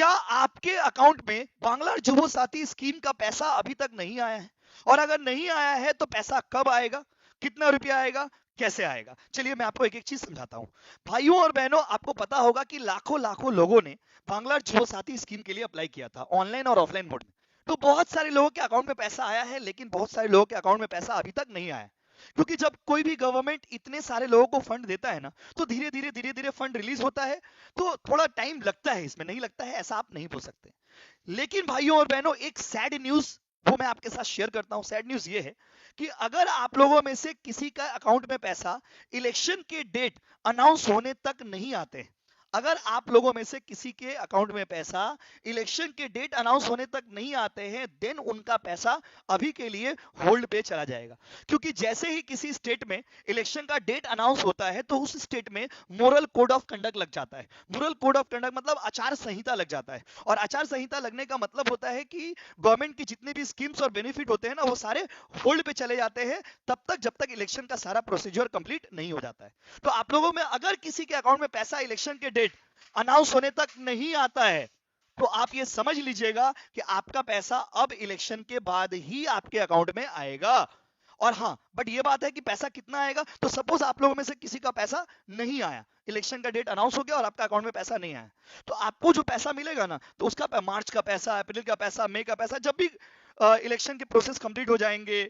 क्या आपके अकाउंट में बांग्लार जुबो साथी स्कीम का पैसा अभी तक नहीं आया है? और अगर नहीं आया है तो पैसा कब आएगा, कितना रुपया आएगा, कैसे आएगा? चलिए मैं आपको एक एक चीज समझाता हूं। भाइयों और बहनों, आपको पता होगा कि लाखों लाखों लोगों ने बांग्लार जुबो साथी स्कीम के लिए अप्लाई किया था, ऑनलाइन और ऑफलाइन मोड में। तो बहुत सारे लोगों के अकाउंट में पैसा आया है, लेकिन बहुत सारे लोगों के अकाउंट में पैसा अभी तक नहीं आया है। क्योंकि जब कोई भी गवर्नमेंट इतने सारे लोगों को फंड देता है ना, तो धीरे धीरे फंड रिलीज होता है। तो थोड़ा टाइम लगता है, इसमें नहीं लगता है ऐसा आप नहीं बोल सकते। लेकिन भाइयों और बहनों, एक सैड न्यूज वो मैं आपके साथ शेयर करता हूं। सैड न्यूज ये है कि अगर आप लोगों में से किसी का अकाउंट में पैसा इलेक्शन के डेट अनाउंस होने तक नहीं आते, अगर आप लोगों में से किसी के अकाउंट में पैसा इलेक्शन के डेट अनाउंस होने तक नहीं आते हैं, देन उनका पैसा अभी के लिए होल्ड पे चला जाएगा। क्योंकि जैसे ही किसी स्टेट में इलेक्शन का डेट अनाउंस होता है, तो उस स्टेट में मोरल कोड ऑफ कंडक्ट लग जाता है। मोरल कोड ऑफ कंडक्ट मतलब आचार संहिता लग जाता है। और आचार संहिता लगने का मतलब होता है कि गवर्नमेंट की जितने भी स्कीम्स और बेनिफिट होते हैं ना, वो सारे होल्ड पे चले जाते हैं, तब तक जब तक इलेक्शन का सारा प्रोसीजर कंप्लीट नहीं हो जाता है। तो आप लोगों में अगर किसी के अकाउंट में पैसा इलेक्शन के डेट अनाउंस होने तक नहीं आता है, तो आप ये समझ लीजिएगा कि आपका पैसा अब इलेक्शन के बाद ही आपके अकाउंट में आएगा। और हाँ, बट ये बात है कि पैसा कितना आएगा। तो सपोज आप लोगों में से किसी का पैसा नहीं आया, इलेक्शन का डेट अनाउंस हो गया और आपका अकाउंट में पैसा नहीं आया, तो आपको जो पैसा मिलेगा ना, तो उसका मार्च का पैसा, अप्रैल का पैसा, मई का पैसा, जब भी इलेक्शन के प्रोसेस कंप्लीट हो जाएंगे,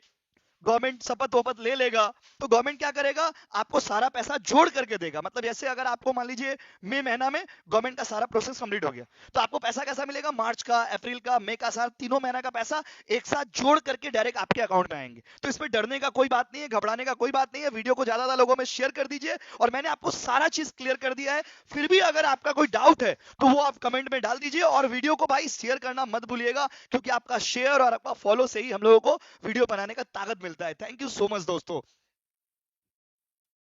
गवर्नमेंट शपथ वपथ ले लेगा, तो गवर्नमेंट क्या करेगा, आपको सारा पैसा जोड़ करके देगा। मतलब जैसे अगर आपको मान लीजिए मई महीना में गवर्नमेंट का सारा प्रोसेस कंप्लीट हो गया, तो आपको पैसा कैसा मिलेगा, मार्च का, अप्रैल का, मई का, सारा तीनों महीना का पैसा एक साथ जोड़ करके डायरेक्ट आपके अकाउंट में आएंगे। तो इसमें डरने का कोई बात नहीं है, घबराने का कोई बात नहीं है। वीडियो को ज्यादा लोगों में शेयर कर दीजिए, और मैंने आपको सारा चीज क्लियर कर दिया है। फिर भी अगर आपका कोई डाउट है तो वो आप कमेंट में डाल दीजिए, और वीडियो को भाई शेयर करना मत भूलिएगा, क्योंकि आपका शेयर और आपका फॉलो से ही हम लोगों को वीडियो बनाने का ताकत मिलता है। थैंक यू सो मच दोस्तों।